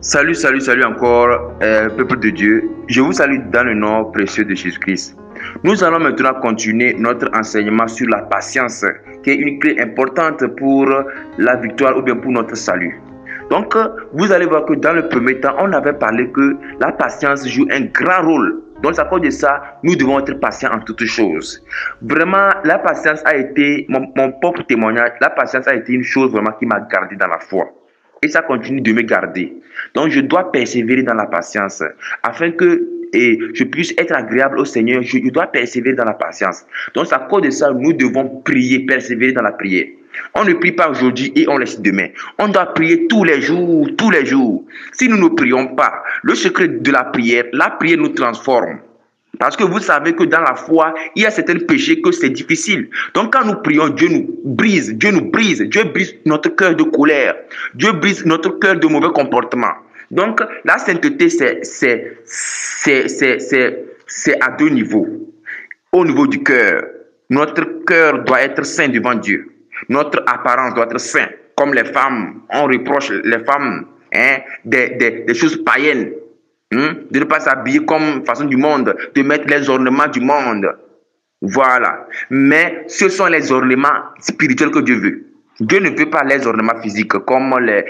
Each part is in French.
Salut, salut, salut encore, peuple de Dieu. Je vous salue dans le nom précieux de Jésus-Christ. Nous allons maintenant continuer notre enseignement sur la patience, qui est une clé importante pour la victoire ou bien pour notre salut. Donc, vous allez voir que dans le premier temps, on avait parlé que la patience joue un grand rôle. Donc, à cause de ça, nous devons être patients en toutes choses. Vraiment, la patience a été, mon propre témoignage, la patience a été une chose vraiment qui m'a gardé dans la foi. Et ça continue de me garder. Donc, je dois persévérer dans la patience afin que je puisse être agréable au Seigneur. Je dois persévérer dans la patience. Donc, à cause de ça, nous devons prier, persévérer dans la prière. On ne prie pas aujourd'hui et on laisse demain. On doit prier tous les jours, tous les jours. Si nous ne prions pas, le secret de la prière nous transforme. Parce que vous savez que dans la foi, il y a certains péchés que c'est difficile. Donc quand nous prions, Dieu nous brise, Dieu brise notre cœur de colère, Dieu brise notre cœur de mauvais comportement. Donc la sainteté, c'est à deux niveaux. Au niveau du cœur, notre cœur doit être saint devant Dieu. Notre apparence doit être sainte. Comme les femmes, on reproche les femmes des choses païennes. De ne pas s'habiller comme façon du monde, de mettre les ornements du monde. Voilà. Mais ce sont les ornements spirituels que Dieu veut. Dieu ne veut pas les ornements physiques comme les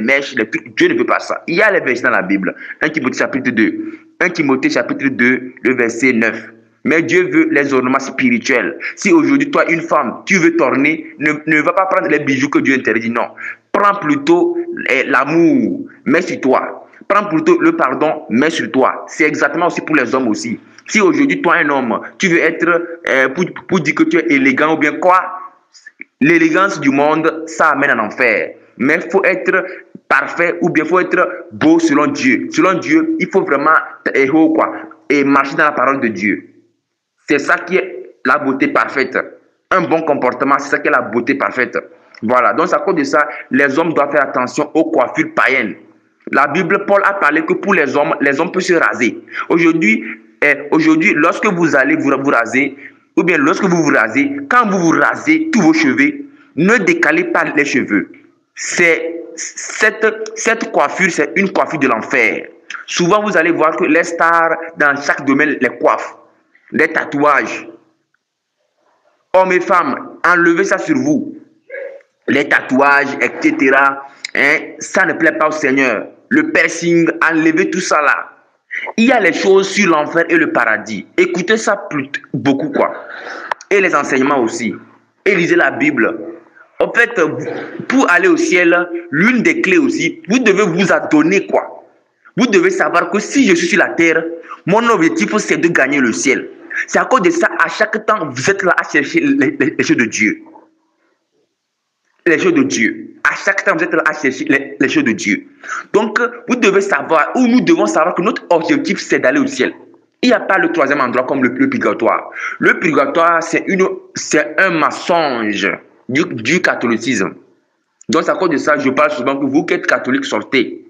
mèches, les trucs. Dieu ne veut pas ça. Il y a les versets dans la Bible. 1 Timothée chapitre 2. 1 Timothée chapitre 2, le verset 9. Mais Dieu veut les ornements spirituels. Si aujourd'hui, toi, une femme, tu veux t'orner, ne va pas prendre les bijoux que Dieu interdit, non. Prends plutôt l'amour, mets sur toi. Prends plutôt le pardon, mets sur toi. C'est exactement aussi pour les hommes aussi. Si aujourd'hui, toi, un homme, tu veux être, pour dire que tu es élégant ou bien quoi, l'élégance du monde, ça amène en enfer. Mais il faut être parfait ou bien il faut être beau selon Dieu. Selon Dieu, il faut vraiment et marcher dans la parole de Dieu. C'est ça qui est la beauté parfaite. Un bon comportement, c'est ça qui est la beauté parfaite. Voilà, donc à cause de ça, les hommes doivent faire attention aux coiffures païennes. La Bible, Paul a parlé que pour les hommes peuvent se raser. Aujourd'hui, lorsque vous allez vous raser, ou bien lorsque vous vous rasez, quand vous vous rasez tous vos cheveux, ne décalez pas les cheveux. Cette coiffure, c'est une coiffure de l'enfer. Souvent, vous allez voir que les stars, dans chaque domaine, les coiffent, les tatouages. Hommes et femmes, enlevez ça sur vous. Les tatouages, etc. Ça ne plaît pas au Seigneur. Le piercing, enlevez tout ça là. Il y a les choses sur l'enfer et le paradis. Écoutez ça beaucoup quoi. Et les enseignements aussi. Et lisez la Bible. En fait, pour aller au ciel, l'une des clés aussi, vous devez vous adonner quoi. Vous devez savoir que si je suis sur la terre, mon objectif c'est de gagner le ciel. C'est à cause de ça, à chaque temps, vous êtes là à chercher les choses de Dieu. Les choses de Dieu. À chaque temps, vous êtes là à chercher les choses de Dieu. Donc, vous devez savoir, ou nous devons savoir que notre objectif, c'est d'aller au ciel. Il n'y a pas le troisième endroit comme le purgatoire. Le purgatoire, c'est un mensonge du catholicisme. Donc, c'est à cause de ça, je parle souvent que vous qui êtes catholique, sortez.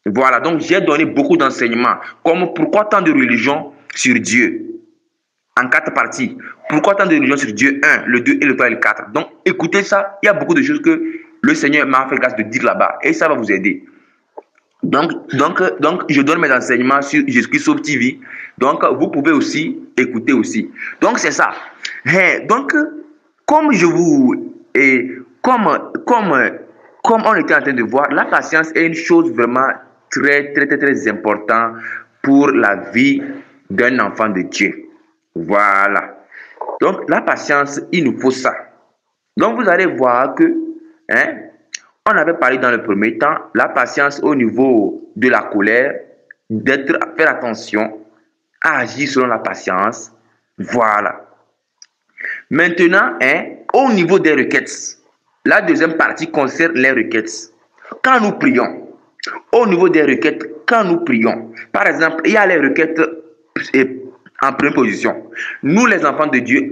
Voilà, donc j'ai donné beaucoup d'enseignements. Comme pourquoi tant de religions sur Dieu en 4 parties. Pourquoi tant de religions sur Dieu? 1, le 2 et le 3 et le 4. Donc, écoutez ça. Il y a beaucoup de choses que le Seigneur m'a fait grâce de dire là-bas. Et ça va vous aider. Donc, je donne mes enseignements sur Jésus-Christ Sauve TV. Donc, vous pouvez aussi écouter aussi. Donc, c'est ça. Donc, comme je vous... comme on était en train de voir, la patience est une chose vraiment très, très, très, très importante pour la vie d'un enfant de Dieu. Voilà. Donc, la patience, il nous faut ça. Donc, vous allez voir que, on avait parlé dans le premier temps, la patience au niveau de la colère, faire attention à agir selon la patience. Voilà. Maintenant, au niveau des requêtes, la deuxième partie concerne les requêtes. Quand nous prions, au niveau des requêtes, quand nous prions, par exemple, il y a les requêtes en première position. Nous, les enfants de Dieu,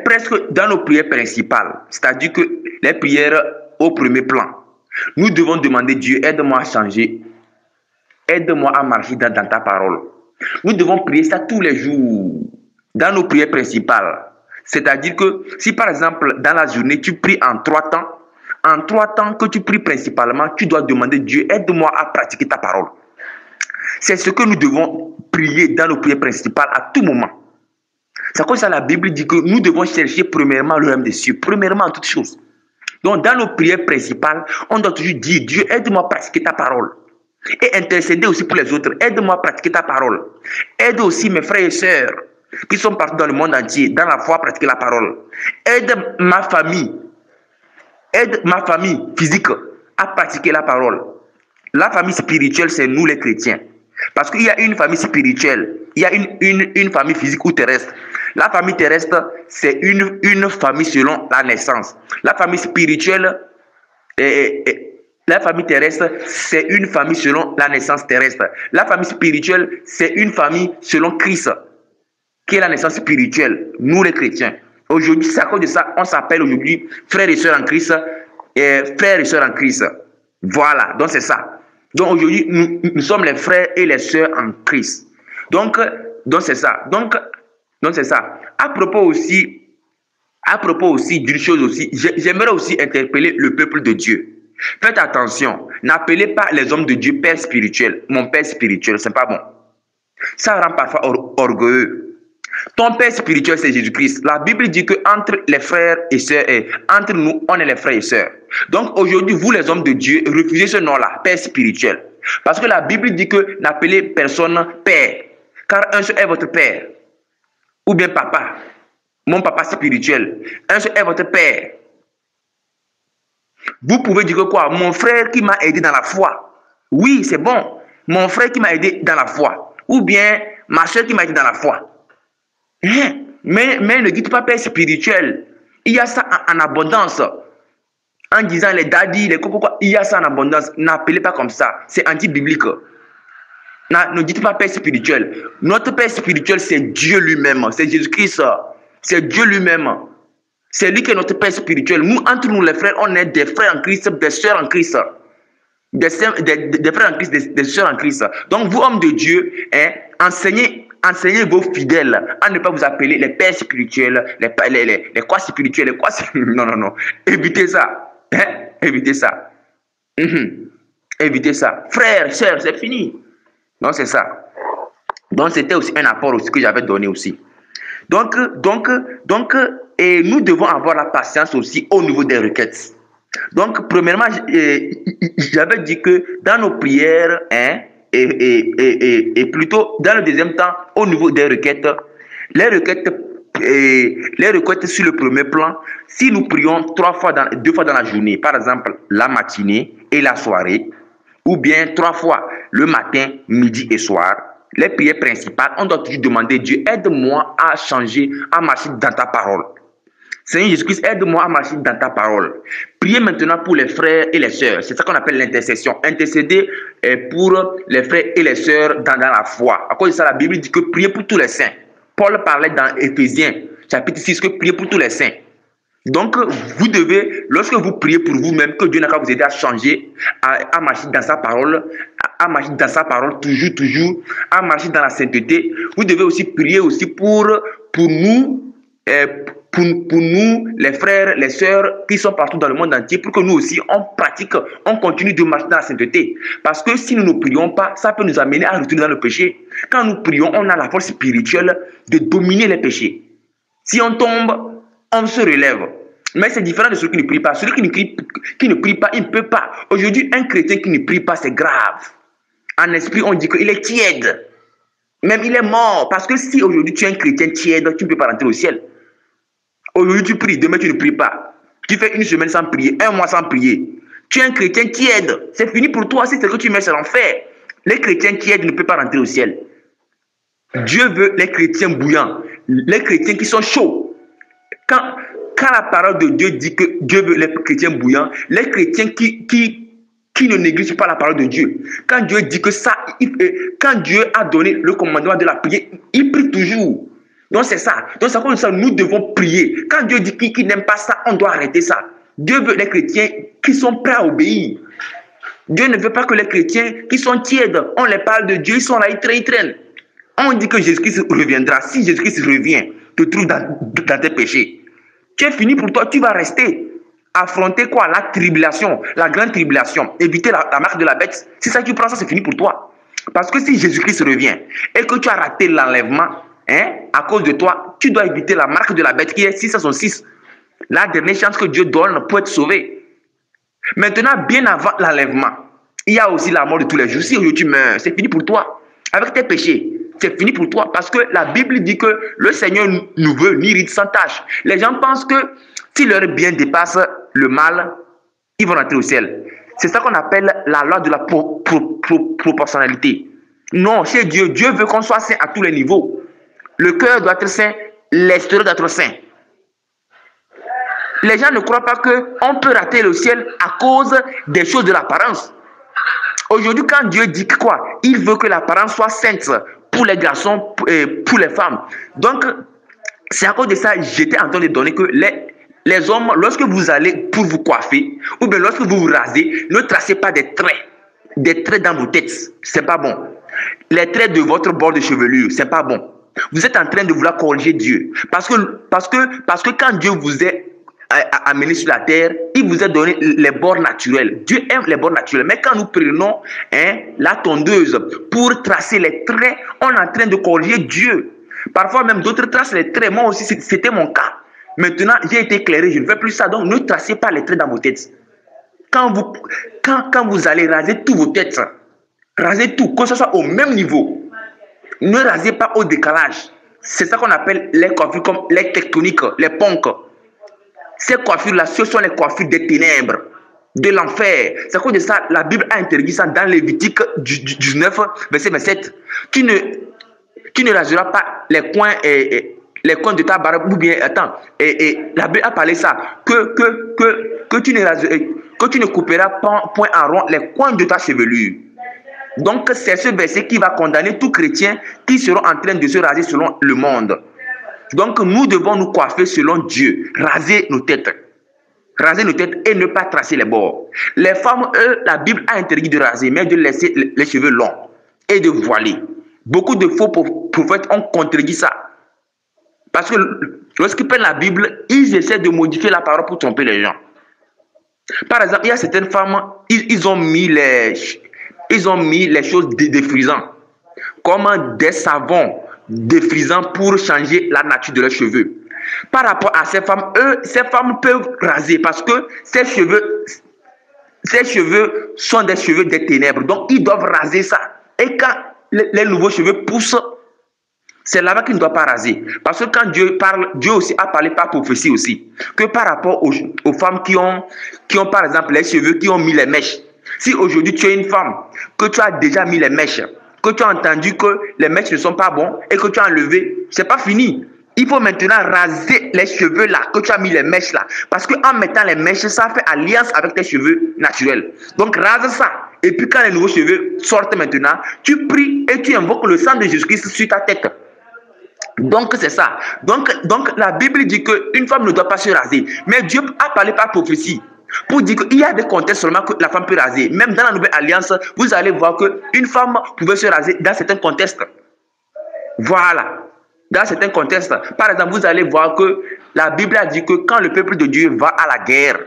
presque dans nos prières principales, c'est-à-dire que les prières au premier plan, nous devons demander Dieu, aide-moi à changer, aide-moi à marcher dans ta parole. Nous devons prier ça tous les jours, dans nos prières principales. C'est-à-dire que si par exemple, dans la journée, tu pries en 3 temps, En 3 temps que tu pries principalement, tu dois demander Dieu, aide-moi à pratiquer ta parole. C'est ce que nous devons prier dans nos prières principales à tout moment. C'est comme ça la Bible dit que nous devons chercher premièrement le royaume des cieux, premièrement en toutes choses. Donc dans nos prières principales, on doit toujours dire, Dieu, aide-moi à pratiquer ta parole. Et intercéder aussi pour les autres, aide-moi à pratiquer ta parole. Aide aussi mes frères et sœurs qui sont partout dans le monde entier, dans la foi, à pratiquer la parole. Aide ma famille physique à pratiquer la parole. La famille spirituelle, c'est nous les chrétiens. Parce qu'il y a une famille spirituelle, il y a une famille physique ou terrestre. La famille terrestre, c'est une famille selon la naissance. La famille spirituelle, la famille terrestre, c'est une famille selon la naissance terrestre. La famille spirituelle, c'est une famille selon Christ, qui est la naissance spirituelle, nous les chrétiens. Aujourd'hui, c'est à cause de ça, on s'appelle aujourd'hui frères et sœurs en Christ, frères et sœurs en Christ. Voilà, donc c'est ça. Donc aujourd'hui, nous sommes les frères et les sœurs en Christ. Donc c'est ça. Donc c'est ça. À propos aussi d'une chose aussi, j'aimerais aussi interpeller le peuple de Dieu. Faites attention, n'appelez pas les hommes de Dieu père spirituel, mon père spirituel, c'est pas bon. Ça rend parfois orgueilleux. Ton père spirituel, c'est Jésus-Christ. La Bible dit que entre les frères et sœurs, entre nous, on est les frères et sœurs. Donc aujourd'hui, vous les hommes de Dieu, refusez ce nom-là, père spirituel. Parce que la Bible dit que n'appelez personne père, car un seul est votre père. Ou bien papa, mon papa spirituel. Un seul est votre père. Vous pouvez dire que quoi? Mon frère qui m'a aidé dans la foi. Oui, c'est bon. Mon frère qui m'a aidé dans la foi. Ou bien ma soeur qui m'a aidé dans la foi. Mais ne dites pas père spirituel. Il y a ça en abondance. En disant les daddies, les coco, il y a ça en abondance. N'appelez pas comme ça. C'est anti-biblique. Ne dites pas père spirituel. Notre père spirituel, c'est Dieu lui-même. C'est Jésus-Christ. C'est Dieu lui-même. C'est lui qui est notre père spirituel. Nous, entre nous les frères, on est des frères en Christ, des sœurs en Christ. Des frères en Christ, des sœurs en Christ. Donc vous, hommes de Dieu, enseignez vos fidèles à ne pas vous appeler les pères spirituels, les quoi spirituels, les quoi... Non. Évitez ça. Évitez ça. Évitez ça. Frères, sœurs, c'est fini. Donc c'est ça. Donc c'était aussi un apport aussi que j'avais donné aussi. Donc, et nous devons avoir la patience aussi au niveau des requêtes. Donc, premièrement, j'avais dit que dans nos prières, et plutôt dans le deuxième temps, au niveau des requêtes, les requêtes sur le premier plan, si nous prions 2 fois dans la journée, par exemple la matinée et la soirée, ou bien 3 fois le matin, midi et soir, les prières principales, on doit toujours demander Dieu, aide-moi à changer, à marcher dans ta parole. Seigneur Jésus-Christ, aide-moi à marcher dans ta parole. Priez maintenant pour les frères et les sœurs. C'est ça qu'on appelle l'intercession. Intercéder pour les frères et les sœurs dans la foi. À cause de ça, la Bible dit que priez pour tous les saints. Paul parlait dans Éphésiens, chapitre 6, que priez pour tous les saints. Donc, vous devez, lorsque vous priez pour vous-même, que Dieu n'a qu'à vous aider à changer, à marcher dans sa parole, toujours, à marcher dans la sainteté. Vous devez aussi prier aussi pour nous, les frères, les sœurs qui sont partout dans le monde entier, pour que nous aussi, on continue de marcher dans la sainteté. Parce que si nous ne prions pas, ça peut nous amener à retourner dans le péché. Quand nous prions, on a la force spirituelle de dominer les péchés. Si on tombe, on se relève. Mais c'est différent de celui qui ne prie pas. Celui qui ne prie pas, il ne peut pas. Aujourd'hui, un chrétien qui ne prie pas, c'est grave. En esprit, on dit qu'il est tiède. Même il est mort. Parce que si aujourd'hui tu es un chrétien tiède, tu ne peux pas rentrer au ciel. Aujourd'hui, tu pries. Demain, tu ne pries pas. Tu fais 1 semaine sans prier, 1 mois sans prier. Tu es un chrétien tiède. C'est fini pour toi. Si c'est ce que tu mets, c'est l'enfer. Les chrétiens tièdes ne peuvent pas rentrer au ciel. Dieu veut les chrétiens bouillants. Les chrétiens qui sont chauds. Quand la parole de Dieu dit que Dieu veut les chrétiens bouillants, les chrétiens qui ne négligent pas la parole de Dieu. Quand Dieu dit que ça, quand Dieu a donné le commandement de la prière, il prie toujours. Donc c'est ça. Donc c'est comme ça nous devons prier. Quand Dieu dit qu'il n'aime pas ça, on doit arrêter ça. Dieu veut les chrétiens qui sont prêts à obéir. Dieu ne veut pas que les chrétiens qui sont tièdes, on les parle de Dieu, ils sont là, ils traînent. On dit que Jésus-Christ reviendra. Si Jésus-Christ revient, te trouve dans tes péchés. Tu es fini pour toi, tu vas rester. affronter quoi? La tribulation, la grande tribulation. Éviter la marque de la bête. Si ça tu prends ça, c'est fini pour toi. Parce que si Jésus-Christ revient et que tu as raté l'enlèvement, hein, à cause de toi, tu dois éviter la marque de la bête qui est 666. La dernière chance que Dieu donne pour être sauvé. Maintenant, bien avant l'enlèvement, il y a aussi la mort de tous les jours. Si aujourd'hui tu meurs, c'est fini pour toi. Avec tes péchés, c'est fini pour toi. Parce que la Bible dit que le Seigneur nous veut ni ride sans tâche. Les gens pensent que si leur bien dépasse le mal, ils vont rentrer au ciel. C'est ça qu'on appelle la loi de la proportionnalité. Non, chez Dieu, Dieu veut qu'on soit saint à tous les niveaux. Le cœur doit être saint, l'extérieur doit être saint. Les gens ne croient pas qu'on peut rater le ciel à cause des choses de l'apparence. Aujourd'hui, quand Dieu dit quoi? Il veut que l'apparence soit sainte pour les garçons et pour les femmes. Donc, c'est à cause de ça, j'étais en train de donner que les hommes, lorsque vous allez pour vous coiffer, ou bien lorsque vous vous rasez, ne tracez pas des traits dans vos têtes. C'est pas bon. Les traits de votre bord de chevelure, c'est pas bon. Vous êtes en train de vouloir corriger Dieu. Parce que quand Dieu vous est amené sur la terre, il vous a donné les bords naturels. Dieu aime les bords naturels. Mais quand nous prenons la tondeuse pour tracer les traits, on est en train de corriger Dieu. Parfois même d'autres tracent les traits. Moi aussi, c'était mon cas. Maintenant, j'ai été éclairé, je ne fais plus ça. Donc, ne tracez pas les traits dans vos têtes. Quand vous allez raser toutes vos têtes, rasez tout, que ce soit au même niveau. Ne rasez pas au décalage. C'est ça qu'on appelle les coiffures comme les tectoniques, les punks. Ces coiffures-là, ce sont les coiffures des ténèbres, de l'enfer. C'est à cause de ça, la Bible a interdit ça dans Lévitique 19, verset 27. Tu ne raseras pas les coins de ta barbe, ou bien, attends, la Bible a parlé ça, que tu ne couperas point en rond les coins de ta chevelure. Donc, c'est ce verset qui va condamner tout chrétien qui seront en train de se raser selon le monde. Donc, nous devons nous coiffer selon Dieu, raser nos têtes et ne pas tracer les bords. Les femmes, eux, la Bible a interdit de raser, mais de laisser les cheveux longs et de voiler. Beaucoup de faux prophètes ont contredit ça. Parce que lorsqu'ils prennent la Bible, ils essaient de modifier la parole pour tromper les gens. Par exemple, il y a certaines femmes, ils ont mis les choses défrisantes, comme des savons défrisants pour changer la nature de leurs cheveux. Par rapport à ces femmes, ces femmes peuvent raser parce que ces cheveux sont des cheveux des ténèbres. Donc, ils doivent raser ça. Et quand les nouveaux cheveux poussent, c'est là-bas qu'ils ne doivent pas raser. Parce que quand Dieu parle, Dieu aussi a parlé par prophétie aussi. Que par rapport aux femmes qui ont par exemple les cheveux, qui ont mis les mèches. Si aujourd'hui tu es une femme, que tu as déjà mis les mèches, que tu as entendu que les mèches ne sont pas bons et que tu as enlevé, c'est pas fini. Il faut maintenant raser les cheveux là, que tu as mis les mèches là. Parce qu'en mettant les mèches, ça fait alliance avec tes cheveux naturels. Donc rase ça. Et puis quand les nouveaux cheveux sortent maintenant, tu pries et tu invoques le sang de Jésus-Christ sur ta tête. Donc c'est ça. Donc la Bible dit qu'une femme ne doit pas se raser. Mais Dieu a parlé par prophétie. Pour dire qu'il y a des contextes seulement que la femme peut raser. Même dans la nouvelle alliance, vous allez voir qu'une femme pouvait se raser dans certains contextes. Voilà. Dans certains contextes. Par exemple, vous allez voir que la Bible a dit que quand le peuple de Dieu va à la guerre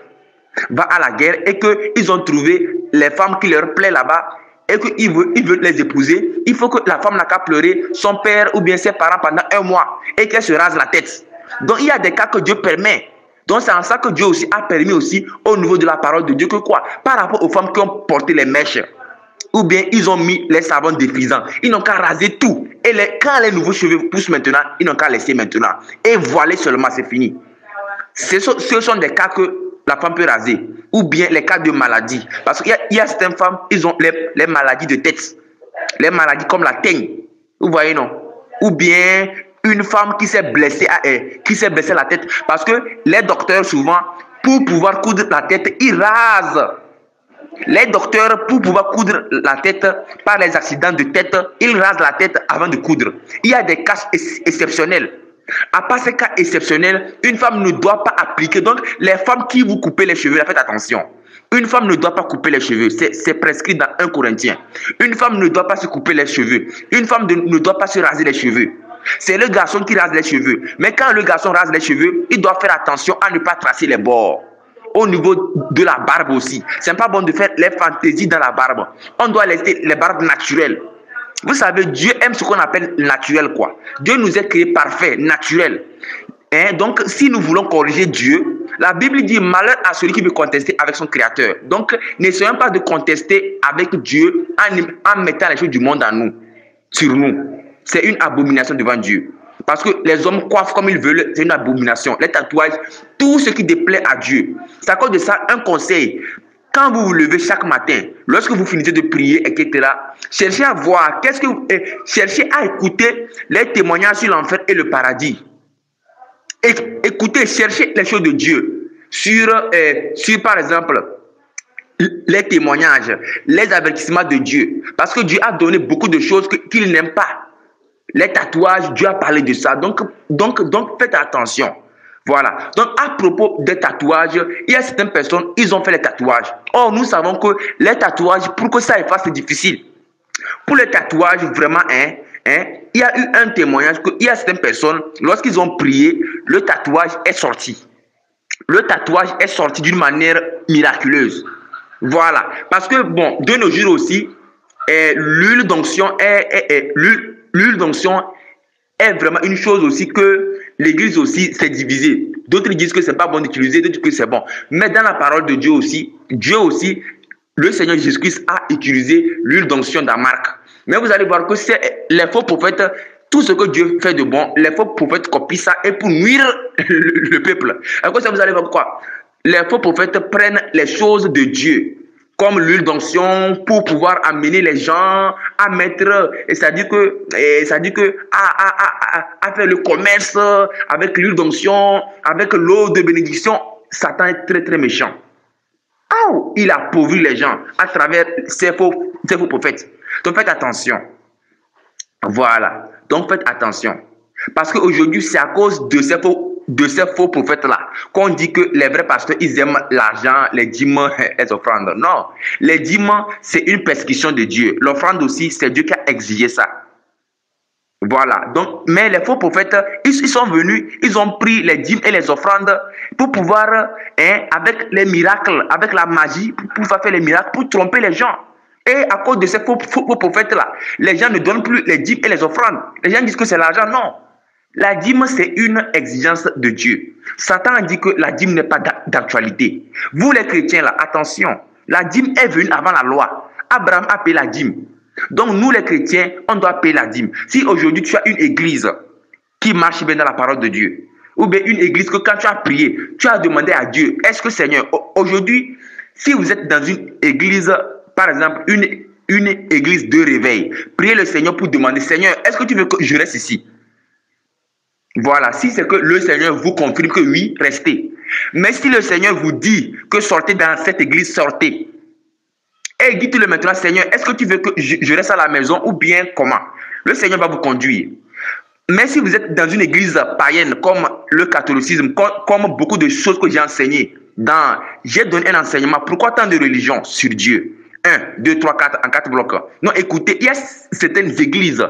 et qu'ils ont trouvé les femmes qui leur plaisent là-bas et qu'ils veulent les épouser, il faut que la femme n'a qu'à pleurer son père ou bien ses parents pendant 1 mois et qu'elle se rase la tête. Donc il y a des cas que Dieu permet. Donc c'est en ça que Dieu aussi a permis aussi au niveau de la parole de Dieu que quoi? Par rapport aux femmes qui ont porté les mèches ou bien ils ont mis les savons défrisants, ils n'ont qu'à raser tout. Et quand les nouveaux cheveux poussent maintenant, ils n'ont qu'à laisser maintenant. Et voiler seulement, c'est fini. Ce sont des cas que la femme peut raser. Ou bien les cas de maladie. Parce qu'il y a certaines femmes, ils ont les maladies de tête. Les maladies comme la teigne. Vous voyez, non? Ou bien une femme qui s'est blessée la tête. Parce que les docteurs, souvent, pour pouvoir coudre la tête, ils rasent. Les docteurs, pour pouvoir coudre la tête par les accidents de tête, ils rasent la tête avant de coudre. Il y a des cas exceptionnels. À part ces cas exceptionnels, une femme ne doit pas appliquer. Donc, les femmes qui vous coupez les cheveux, faites attention. Une femme ne doit pas couper les cheveux. C'est prescrit dans 1 Corinthiens. Une femme ne doit pas se couper les cheveux. Une femme ne doit pas se raser les cheveux. C'est le garçon qui rase les cheveux. Mais quand le garçon rase les cheveux, il doit faire attention à ne pas tracer les bords. au niveau de la barbe aussi. C'est pas bon de faire les fantaisies dans la barbe. On doit laisser les barbes naturelles. Vous savez, Dieu aime ce qu'on appelle naturel, quoi. Dieu nous a créés parfaits, naturels. Donc, si nous voulons corriger Dieu, la Bible dit malheur à celui qui veut contester avec son Créateur. Donc, n'essayons pas de contester avec Dieu en mettant les choses du monde en nous, sur nous. C'est une abomination devant Dieu. Parce que les hommes coiffent comme ils veulent, c'est une abomination. Les tatouages, tout ce qui déplaît à Dieu. C'est à cause de ça un conseil. Quand vous vous levez chaque matin, lorsque vous finissez de prier, etc., cherchez à voir, cherchez à écouter les témoignages sur l'enfer et le paradis. Écoutez, cherchez les choses de Dieu sur par exemple, les témoignages, les avertissements de Dieu. Parce que Dieu a donné beaucoup de choses qu'il n'aime pas. Les tatouages, Dieu a parlé de ça. Donc faites attention. Voilà. Donc, à propos des tatouages, il y a certaines personnes, ils ont fait les tatouages. Or, nous savons que les tatouages, pour que ça efface, c'est difficile. Pour les tatouages, vraiment, il y a eu un témoignage qu'il y a certaines personnes, lorsqu'ils ont prié, le tatouage est sorti. Le tatouage est sorti d'une manière miraculeuse. Voilà. Parce que, bon, de nos jours aussi, l'huile d'onction est vraiment une chose aussi que l'église aussi s'est divisée. D'autres disent que c'est pas bon d'utiliser, d'autres disent que c'est bon. Mais dans la parole de Dieu aussi, le Seigneur Jésus-Christ a utilisé l'huile d'onction d'Amarc. Mais vous allez voir que c'est les faux prophètes, tout ce que Dieu fait de bon, les faux prophètes copient ça et pour nuire le peuple. À cause de ça, vous allez voir quoi? Les faux prophètes prennent les choses de Dieu, comme l'huile d'onction, pour pouvoir amener les gens à mettre, c'est-à-dire que à faire le commerce avec l'huile d'onction, avec l'eau de bénédiction. Satan est très très méchant. Oh, il a pourvu les gens à travers ces faux prophètes. Donc faites attention. Voilà. Donc faites attention. Parce qu'aujourd'hui, c'est à cause de ces faux prophètes-là qu'on dit que les vrais pasteurs, ils aiment l'argent, les dîmes, les offrandes. Non. Les dîmes, c'est une persécution de Dieu. L'offrande aussi, c'est Dieu qui a exigé ça. Voilà. Donc, mais les faux prophètes, ils sont venus, ils ont pris les dîmes et les offrandes pour pouvoir, avec les miracles, avec la magie, pour pouvoir faire les miracles, pour tromper les gens. Et à cause de ces faux prophètes-là, les gens ne donnent plus les dîmes et les offrandes. Les gens disent que c'est l'argent. Non. La dîme, c'est une exigence de Dieu. Satan a dit que la dîme n'est pas d'actualité. Vous les chrétiens, là, attention. La dîme est venue avant la loi. Abraham a payé la dîme. Donc, nous les chrétiens, on doit payer la dîme. Si aujourd'hui tu as une église qui marche bien dans la parole de Dieu, ou bien une église que quand tu as prié, tu as demandé à Dieu, est-ce que Seigneur, aujourd'hui, si vous êtes dans une église, par exemple, une église de réveil, priez le Seigneur pour demander, Seigneur, est-ce que tu veux que je reste ici? Voilà, si c'est que le Seigneur vous confirme que oui, restez. Mais si le Seigneur vous dit que sortez dans cette église, sortez. Et dites-le maintenant, Seigneur, est-ce que tu veux que je reste à la maison ou bien comment? Le Seigneur va vous conduire. Mais si vous êtes dans une église païenne comme le catholicisme, comme beaucoup de choses que j'ai enseignées, j'ai donné un enseignement. Pourquoi tant de religions sur Dieu? 1, 2, 3, 4, en 4 blocs. Non, écoutez, il y a certaines églises,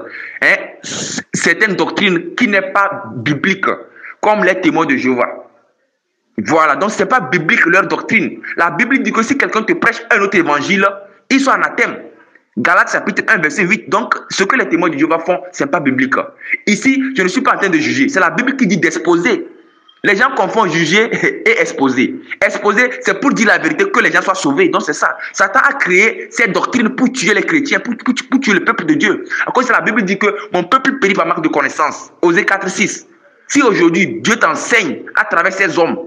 certaines doctrines qui n'est pas bibliques, comme les témoins de Jéhovah. Voilà, donc ce n'est pas biblique leur doctrine. La Bible dit que si quelqu'un te prêche un autre évangile, ils sont anathèmes. Galates chapitre 1, verset 8. Donc, ce que les témoins de Jéhovah font, ce n'est pas biblique. Ici, je ne suis pas en train de juger. C'est la Bible qui dit d'exposer. Les gens confondent juger et exposer. Exposer, c'est pour dire la vérité, que les gens soient sauvés. Donc, c'est ça. Satan a créé cette doctrine pour tuer les chrétiens, pour tuer le peuple de Dieu. À cause de la Bible dit que mon peuple périt par manque de connaissance. Osée 4, 6. Si aujourd'hui, Dieu t'enseigne à travers ces hommes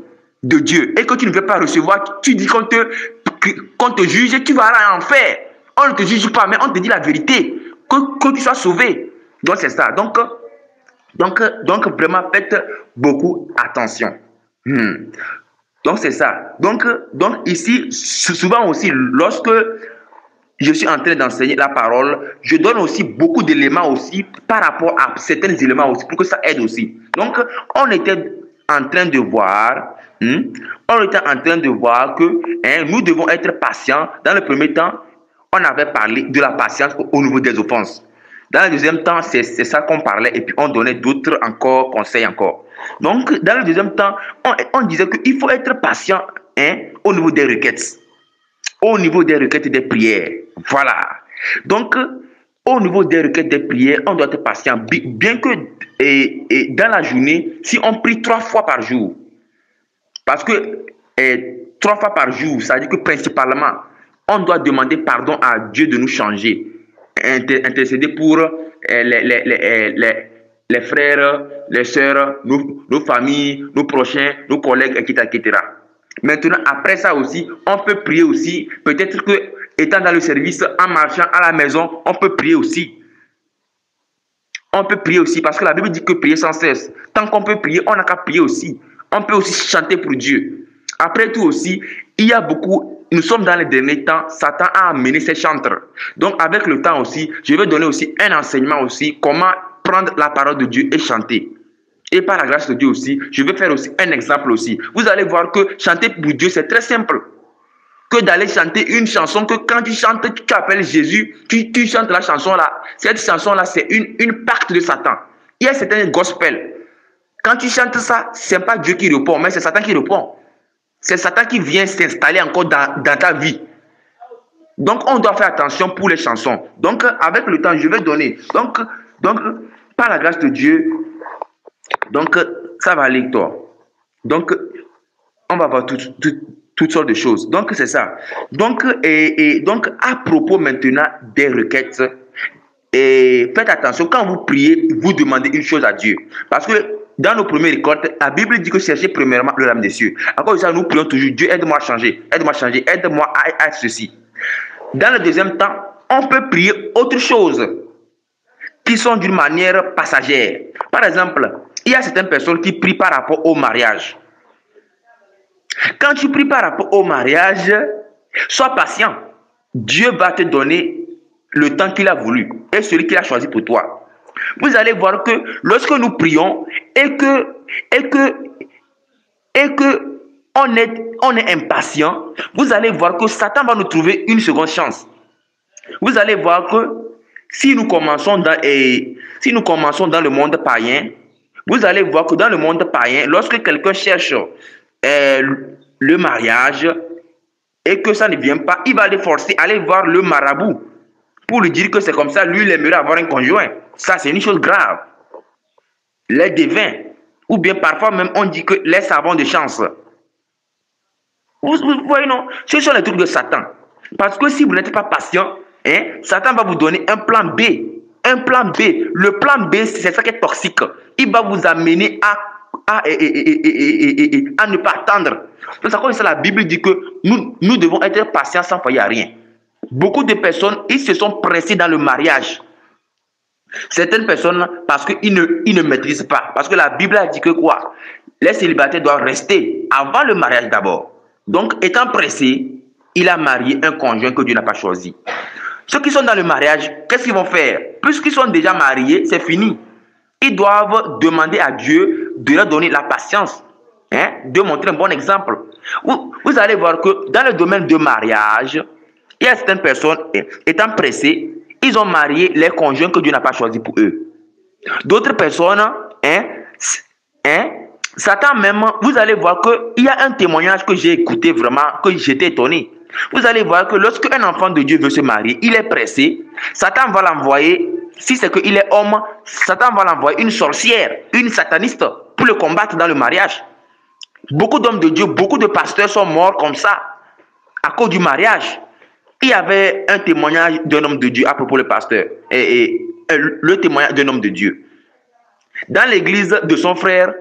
de Dieu et que tu ne veux pas recevoir, tu dis qu'on te juge, tu vas aller en enfer. On ne te juge pas, mais on te dit la vérité, que tu sois sauvé. Donc c'est ça. Donc vraiment faites beaucoup attention. Donc c'est ça. Donc ici, souvent aussi, lorsque je suis en train d'enseigner la parole, je donne aussi beaucoup d'éléments aussi par rapport à certains éléments aussi pour que ça aide aussi. Donc on était en train de voir que nous devons être patients. Dans le premier temps, on avait parlé de la patience au niveau des offenses. Dans le deuxième temps, c'est ça qu'on parlait et puis on donnait d'autres conseils encore. Donc, dans le deuxième temps, on disait qu'il faut être patient au niveau des requêtes. Au niveau des requêtes et des prières. Voilà. Donc, au niveau des requêtes et des prières, on doit être patient. Bien que dans la journée, si on prie 3 fois par jour, parce que 3 fois par jour, ça veut dire que principalement, on doit demander pardon à Dieu de nous changer. Intercéder pour les frères, les sœurs, nos familles, nos prochains, nos collègues, etc., etc. Maintenant, après ça aussi, on peut prier aussi. Peut-être que, étant dans le service, en marchant à la maison, on peut prier aussi. On peut prier aussi parce que la Bible dit que prier sans cesse. Tant qu'on peut prier, on n'a qu'à prier aussi. On peut aussi chanter pour Dieu. Après tout aussi, il y a beaucoup, nous sommes dans les derniers temps, Satan a amené ses chantres. Donc avec le temps aussi, je vais donner aussi un enseignement aussi, comment prendre la parole de Dieu et chanter. Et par la grâce de Dieu aussi, je vais faire aussi un exemple aussi. Vous allez voir que chanter pour Dieu, c'est très simple. Que d'aller chanter une chanson que quand tu chantes, tu appelles Jésus, tu chantes la chanson là. Cette chanson là, c'est une pacte de Satan. Il y a certains gospel. Quand tu chantes ça, ce n'est pas Dieu qui répond, mais c'est Satan qui répond. C'est Satan qui vient s'installer encore dans ta vie. Donc, on doit faire attention pour les chansons. Donc, avec le temps, je vais donner. Donc par la grâce de Dieu, donc, ça va aller, toi. Donc, on va voir toutes sortes de choses. Donc, c'est ça. Donc, donc, à propos maintenant des requêtes, faites attention, quand vous priez, vous demandez une chose à Dieu. Parce que dans nos premières récoltes, la Bible dit que cherchez premièrement le royaume des cieux. À cause de ça, nous prions toujours, Dieu, aide-moi à changer, aide-moi à être ceci. Dans le deuxième temps, on peut prier autre chose qui sont d'une manière passagère. Par exemple, il y a certaines personnes qui prient par rapport au mariage. Quand tu pries par rapport au mariage, sois patient. Dieu va te donner le temps qu'il a voulu et celui qu'il a choisi pour toi. Vous allez voir que lorsque nous prions et que on est impatient, vous allez voir que Satan va nous trouver une seconde chance. Vous allez voir que si nous commençons dans le monde païen, vous allez voir que dans le monde païen, lorsque quelqu'un cherche le mariage et que ça ne vient pas, il va aller forcer, aller voir le marabout pour lui dire que c'est comme ça, lui, il aimerait avoir un conjoint. Ça, c'est une chose grave. Les devins, ou bien parfois même on dit que les savants de chance. Vous voyez, non? Ce sont les trucs de Satan. Parce que si vous n'êtes pas patient, Satan va vous donner un plan B. Un plan B. Le plan B, c'est ça qui est toxique. Il va vous amener à ne pas attendre. C'est comme ça la Bible dit que nous devons être patients sans faillir à rien. Beaucoup de personnes, ils se sont pressés dans le mariage. Certaines personnes, parce qu'ils ne maîtrisent pas. Parce que la Bible a dit que quoi? Les célibataires doivent rester avant le mariage d'abord. Donc, étant pressé, il a marié un conjoint que Dieu n'a pas choisi. Ceux qui sont dans le mariage, qu'est-ce qu'ils vont faire? Puisqu'ils sont déjà mariés, c'est fini. Ils doivent demander à Dieu de leur donner la patience, de montrer un bon exemple. Vous allez voir que dans le domaine de mariage, il y a certaines personnes, étant pressées, ils ont marié les conjoints que Dieu n'a pas choisis pour eux. D'autres personnes, Satan même, vous allez voir qu'il y a un témoignage que j'ai écouté vraiment, que j'étais étonné. Vous allez voir que lorsque un enfant de Dieu veut se marier, il est pressé. Satan va l'envoyer, si c'est qu'il est homme, Satan va l'envoyer une sorcière, une sataniste, pour le combattre dans le mariage. Beaucoup d'hommes de Dieu, beaucoup de pasteurs sont morts comme ça, à cause du mariage. Il y avait un témoignage d'un homme de Dieu à propos du pasteur, le témoignage d'un homme de Dieu. Dans l'église de son frère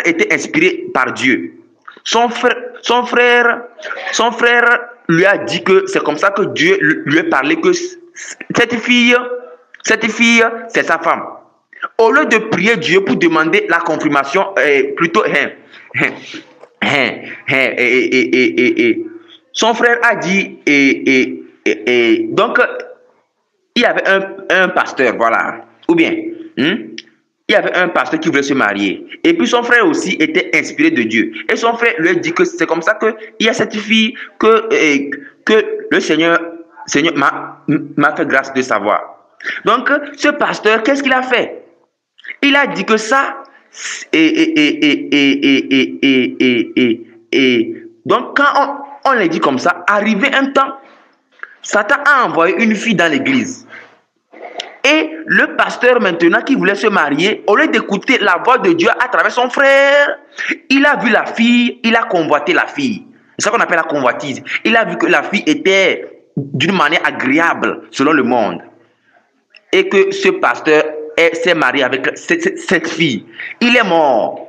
était inspiré par Dieu. Son frère lui a dit que c'est comme ça que Dieu lui a parlé que cette fille, c'est sa femme. Au lieu de prier Dieu pour demander la confirmation, plutôt, son frère a dit, donc, il y avait un pasteur, voilà, ou bien, il y avait un pasteur qui voulait se marier. Et puis son frère aussi était inspiré de Dieu. Et son frère lui a dit que c'est comme ça qu'il y a cette fille que le Seigneur m'a fait grâce de savoir. Donc, ce pasteur, qu'est-ce qu'il a fait? Il a dit que ça, Et donc, quand on les dit comme ça, arrivé un temps, Satan a envoyé une fille dans l'église. Et le pasteur maintenant qui voulait se marier, au lieu d'écouter la voix de Dieu à travers son frère, il a vu la fille, il a convoité la fille. C'est ça qu'on appelle la convoitise. Il a vu que la fille était d'une manière agréable selon le monde. Et que ce pasteur s'est marié avec cette fille. Il est mort.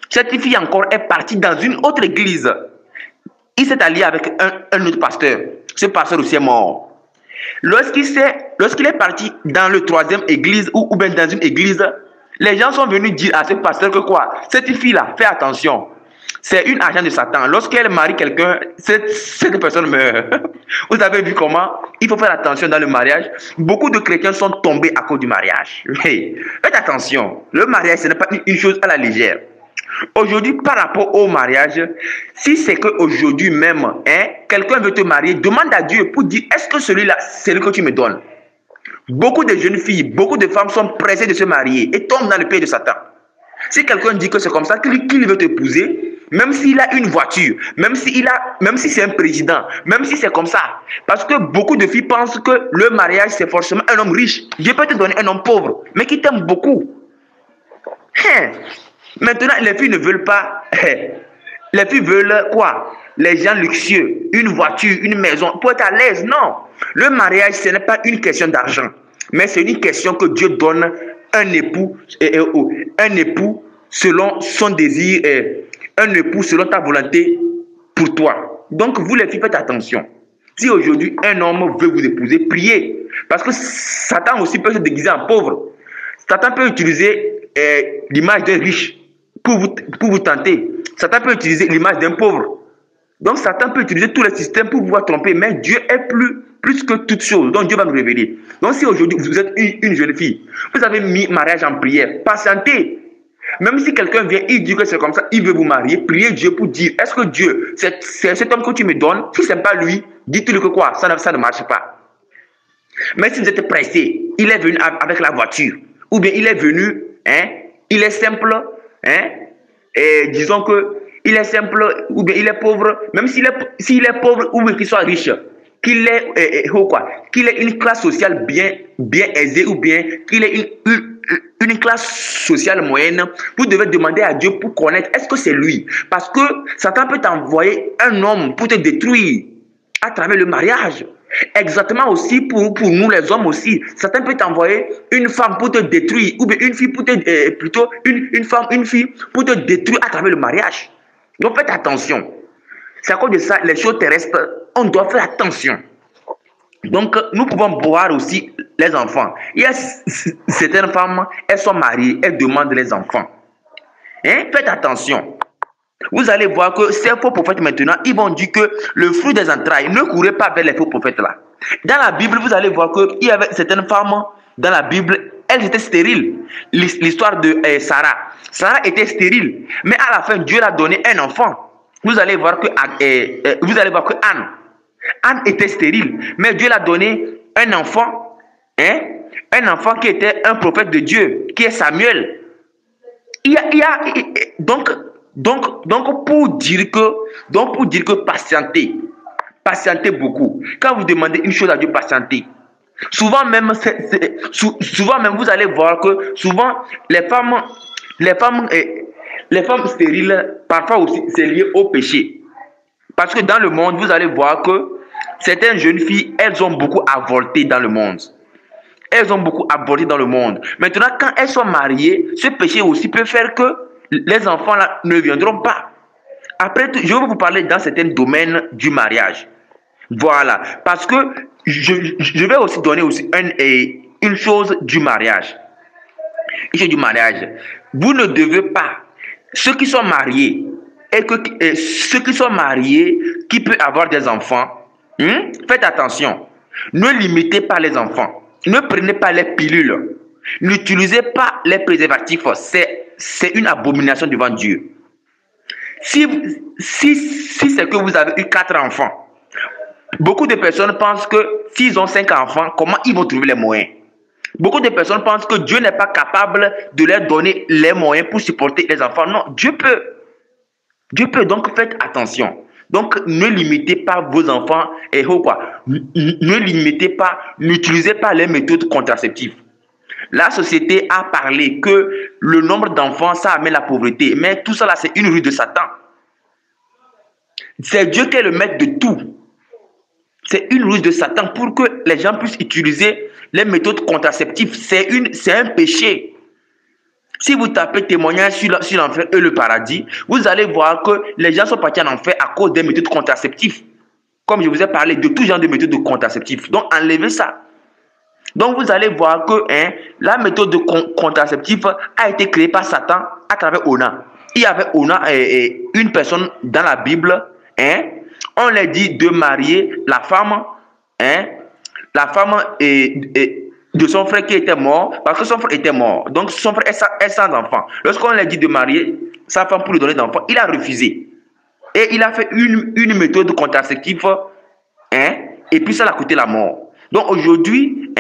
Cette fille encore est partie dans une autre église. Il s'est allié avec un autre pasteur. Ce pasteur aussi est mort. Lorsqu'il est parti dans le troisième église ou bien dans une église, les gens sont venus dire à ce pasteur que quoi? Cette fille-là, fais attention. C'est une agent de Satan. Lorsqu'elle marie quelqu'un, cette personne meurt. Vous avez vu comment il faut faire attention dans le mariage. Beaucoup de chrétiens sont tombés à cause du mariage. Hey, faites attention. Le mariage, ce n'est pas une chose à la légère. Aujourd'hui, par rapport au mariage, si c'est qu'aujourd'hui même, quelqu'un veut te marier, demande à Dieu pour dire, est-ce que celui-là, c'est le que tu me donnes? Beaucoup de jeunes filles, beaucoup de femmes sont pressées de se marier et tombent dans le pied de Satan. Si quelqu'un dit que c'est comme ça, qu'il veut t'épouser, même s'il a une voiture, même si c'est un président, même si c'est comme ça, parce que beaucoup de filles pensent que le mariage, c'est forcément un homme riche. Dieu peut te donner un homme pauvre, mais qui t'aime beaucoup. Maintenant, les filles ne veulent pas. Les filles veulent quoi? Les gens luxueux, une voiture, une maison, pour être à l'aise. Non. Le mariage, ce n'est pas une question d'argent, mais c'est une question que Dieu donne un époux selon son désir, un époux selon ta volonté pour toi. Donc, vous les filles, faites attention. Si aujourd'hui un homme veut vous épouser, priez. Parce que Satan aussi peut se déguiser en pauvre. Satan peut utiliser l'image d'un riche pour vous tenter. Satan peut utiliser l'image d'un pauvre. Donc Satan peut utiliser tous les systèmes pour pouvoir tromper. Mais Dieu est plus que toute chose. Donc Dieu va nous révéler. Donc si aujourd'hui vous êtes une jeune fille, vous avez mis mariage en prière, patientez. Même si quelqu'un vient, il dit que c'est comme ça, il veut vous marier, priez Dieu pour dire, est-ce que Dieu, c'est cet homme que tu me donnes, si ce n'est pas lui, dites-lui que quoi, ça ne marche pas. Mais si vous êtes pressé, il est venu avec la voiture, ou bien il est venu, il est simple, et disons que il est simple, ou bien il est pauvre, même s'il est pauvre ou bien qu'il soit riche, qu'il ait une classe sociale bien aisée, ou bien qu'il ait une classe sociale moyenne, vous devez demander à Dieu pour connaître est-ce que c'est lui. Parce que Satan peut t'envoyer un homme pour te détruire à travers le mariage. Exactement aussi pour nous les hommes aussi. Satan peut t'envoyer une femme pour te détruire, ou bien une fille pour te plutôt une fille pour te détruire à travers le mariage. Donc faites attention. C'est à cause de ça, les choses terrestres, on doit faire attention. Donc nous pouvons boire aussi les enfants. Il y a certaines femmes, elles sont mariées, elles demandent les enfants. Faites attention. Vous allez voir que ces faux prophètes maintenant, ils vont dire que le fruit des entrailles, ne courez pas vers les faux prophètes là. Dans la Bible, vous allez voir qu'il y avait certaines femmes, dans la Bible, elles étaient stériles. L'histoire de Sarah. Sarah était stérile. Mais à la fin, Dieu a donné un enfant. Vous allez voir que Anne était stérile. Mais Dieu l'a donné un enfant. Un enfant qui était un prophète de Dieu, qui est Samuel. Donc pour dire que patientez beaucoup. Quand vous demandez une chose à Dieu, patientez. Souvent même vous allez voir que souvent les femmes stériles, parfois aussi c'est lié au péché. Parce que dans le monde, vous allez voir que certaines jeunes filles, elles ont beaucoup avorté dans le monde. Elles ont beaucoup avorté dans le monde. Maintenant, quand elles sont mariées, ce péché aussi peut faire que les enfants là ne viendront pas. Après, je vais vous parler dans certains domaines du mariage. Voilà. Parce que je vais aussi donner aussi une chose du mariage. Une chose du mariage. Vous ne devez pas, ceux qui sont mariés, ceux qui sont mariés, qui peuvent avoir des enfants, faites attention. Ne limitez pas les enfants. Ne prenez pas les pilules. N'utilisez pas les préservatifs. C'est une abomination devant Dieu. Si c'est que vous avez eu 4 enfants, beaucoup de personnes pensent que s'ils ont 5 enfants, comment ils vont trouver les moyens? Beaucoup de personnes pensent que Dieu n'est pas capable de leur donner les moyens pour supporter les enfants. Non, Dieu peut. Dieu peut, donc faites attention. Donc ne limitez pas vos enfants et quoi. Ne limitez pas, n'utilisez pas les méthodes contraceptives. La société a parlé que le nombre d'enfants, ça amène la pauvreté. Mais tout ça là, c'est une ruse de Satan. C'est Dieu qui est le maître de tout. C'est une ruse de Satan pour que les gens puissent utiliser les méthodes contraceptives. C'est un péché. Si vous tapez témoignage sur l'enfer et le paradis, vous allez voir que les gens sont partis en enfer à cause des méthodes contraceptives. Comme je vous ai parlé de tout genre de méthodes contraceptives. Donc, enlevez ça. Donc, vous allez voir que la méthode contraceptive a été créée par Satan à travers Ona. Il y avait Ona et une personne dans la Bible. On leur dit de marier la femme. La femme de son frère qui était mort, parce que son frère était mort. Donc, son frère est sans enfant. Lorsqu'on lui a dit de marier sa femme pour lui donner d'enfants, il a refusé. Et il a fait une méthode contraceptive, et puis ça l'a coûté la mort. Donc, aujourd'hui,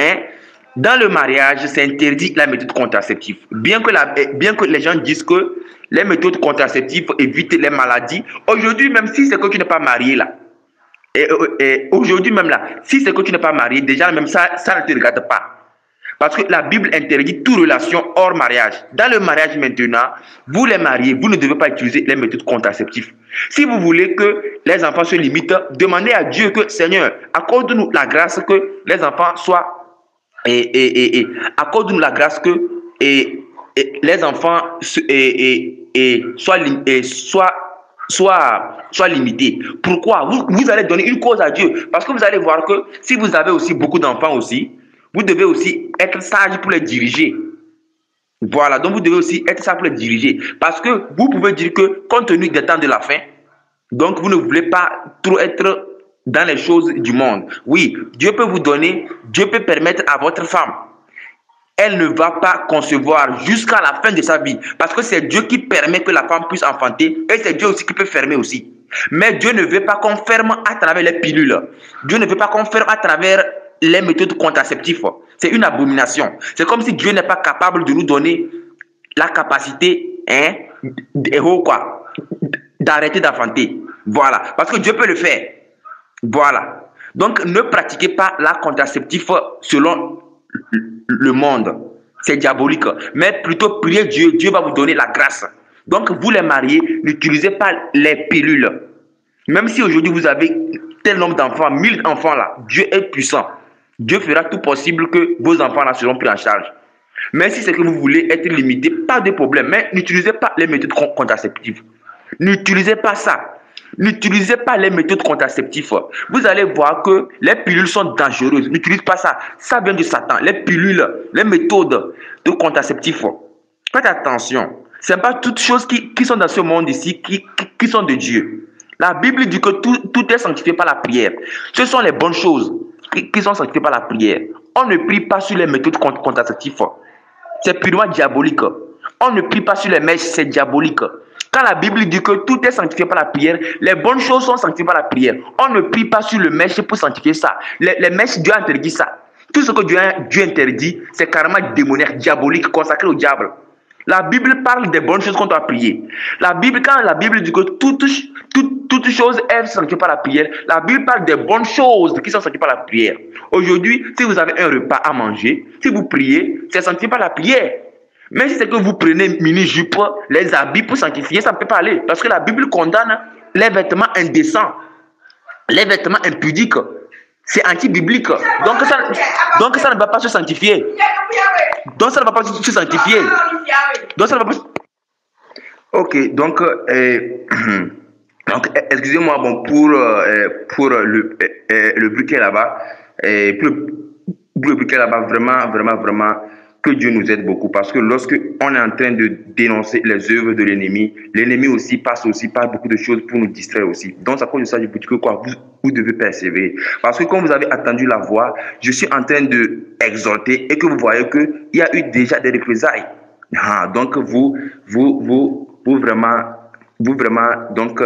dans le mariage, c'est interdit la méthode contraceptive. Bien que les gens disent que les méthodes contraceptives évitent les maladies, aujourd'hui, même si c'est que tu n'es pas marié là, et aujourd'hui même là, si c'est que tu n'es pas marié, déjà même ça ne te regarde pas. Parce que la Bible interdit toute relation hors mariage. Dans le mariage maintenant, vous les mariés, vous ne devez pas utiliser les méthodes contraceptives. Si vous voulez que les enfants se limitent, demandez à Dieu que, Seigneur, accorde-nous la grâce que les enfants soient, accorde-nous la grâce que les enfants soient limités. Pourquoi? Vous allez donner une cause à Dieu. Parce que vous allez voir que si vous avez aussi beaucoup d'enfants aussi, vous devez aussi être sage pour les diriger. Voilà, donc vous devez aussi être sage pour les diriger. Parce que vous pouvez dire que, compte tenu des temps de la fin, donc vous ne voulez pas trop être dans les choses du monde. Oui, Dieu peut vous donner, Dieu peut permettre à votre femme. Elle ne va pas concevoir jusqu'à la fin de sa vie. Parce que c'est Dieu qui permet que la femme puisse enfanter. Et c'est Dieu aussi qui peut fermer aussi. Mais Dieu ne veut pas qu'on ferme à travers les pilules. Dieu ne veut pas qu'on ferme à travers les méthodes contraceptives. C'est une abomination. C'est comme si Dieu n'est pas capable de nous donner la capacité d'arrêter d'enfanter. Voilà. Parce que Dieu peut le faire. Voilà. Donc, ne pratiquez pas la contraceptive selon le monde. C'est diabolique. Mais plutôt priez Dieu. Dieu va vous donner la grâce. Donc, vous les mariés, n'utilisez pas les pilules. Même si aujourd'hui vous avez tel nombre d'enfants, 1000 enfants là, Dieu est puissant. Dieu fera tout possible que vos enfants là seront pris en charge. Mais si c'est que vous voulez être limité, pas de problème. Mais n'utilisez pas les méthodes contraceptives. N'utilisez pas ça. N'utilisez pas les méthodes contraceptives. Vous allez voir que les pilules sont dangereuses. N'utilisez pas ça. Ça vient de Satan. Les pilules, les méthodes de contraceptifs. Faites attention. Ce n'est pas toutes choses qui sont dans ce monde ici qui sont de Dieu. La Bible dit que tout est sanctifié par la prière. Ce sont les bonnes choses qui sont sanctifiées par la prière. On ne prie pas sur les méthodes contraceptives. C'est purement diabolique. On ne prie pas sur les mèches, c'est diabolique. Quand la Bible dit que tout est sanctifié par la prière, les bonnes choses sont sanctifiées par la prière. On ne prie pas sur le mèche pour sanctifier ça. Les mèches, Dieu interdit ça. Tout ce que Dieu interdit, c'est carrément démoniaque, diabolique, consacré au diable. La Bible parle des bonnes choses qu'on doit prier. Quand la Bible dit que toute chose est sanctifiée par la prière, la Bible parle des bonnes choses qui sont sanctifiées par la prière. Aujourd'hui, si vous avez un repas à manger, si vous priez, c'est sanctifié par la prière. Mais si c'est que vous prenez mini-jupe, les habits pour sanctifier, ça ne peut pas aller. Parce que la Bible condamne les vêtements indécents, les vêtements impudiques. C'est anti-biblique. Donc ça ne va pas se sanctifier. Donc ça ne va pas se sanctifier. Donc ça ne va pas. Ok, donc excusez-moi pour le bruit qui est là-bas. Pour le bruit qui est là-bas, vraiment, que Dieu nous aide beaucoup. Parce que lorsque on est en train de dénoncer les œuvres de l'ennemi, l'ennemi aussi passe par beaucoup de choses pour nous distraire aussi. Donc, à cause de ça, je vous dis que vous devez persévérer. Parce que quand vous avez attendu la voix, je suis en train de exhorter et que vous voyez qu'il y a eu déjà des représailles. Donc, vous vraiment, donc,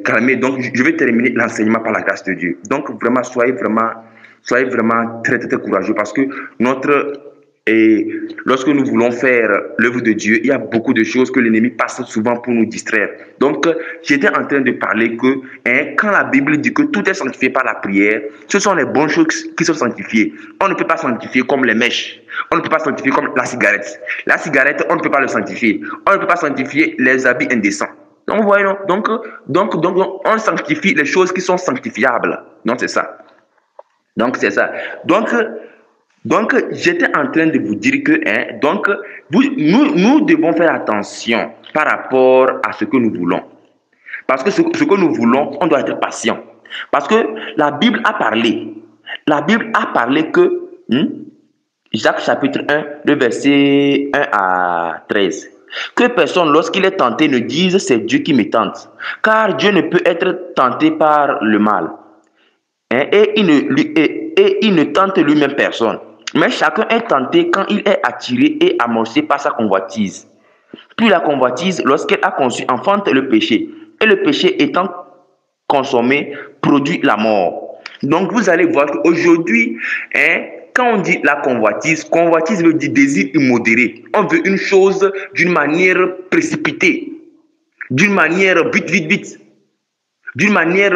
calmez. Donc, je vais terminer l'enseignement par la grâce de Dieu. Donc, vraiment, soyez vraiment très courageux parce que Et lorsque nous voulons faire l'œuvre de Dieu, il y a beaucoup de choses que l'ennemi passe souvent pour nous distraire. Donc, j'étais en train de parler que quand la Bible dit que tout est sanctifié par la prière, ce sont les bonnes choses qui sont sanctifiées. On ne peut pas sanctifier comme les mèches. On ne peut pas sanctifier comme la cigarette. La cigarette, on ne peut pas le sanctifier. On ne peut pas sanctifier les habits indécents. Donc, vous voyez, donc, on sanctifie les choses qui sont sanctifiables. Donc, c'est ça. Donc, j'étais en train de vous dire que nous devons faire attention par rapport à ce que nous voulons. Parce que ce que nous voulons, on doit être patient. Parce que la Bible a parlé. La Bible a parlé que, Jacques chapitre 1, le verset 1 à 13. Que personne, lorsqu'il est tenté, ne dise c'est Dieu qui me tente. Car Dieu ne peut être tenté par le mal. Et il ne tente lui-même personne. Mais chacun est tenté quand il est attiré et amorcé par sa convoitise. Puis la convoitise, lorsqu'elle a conçu, enfante le péché. Et le péché étant consommé, produit la mort. Donc vous allez voir qu'aujourd'hui, quand on dit la convoitise, convoitise veut dire désir immodéré. On veut une chose d'une manière précipitée, d'une manière vite, d'une manière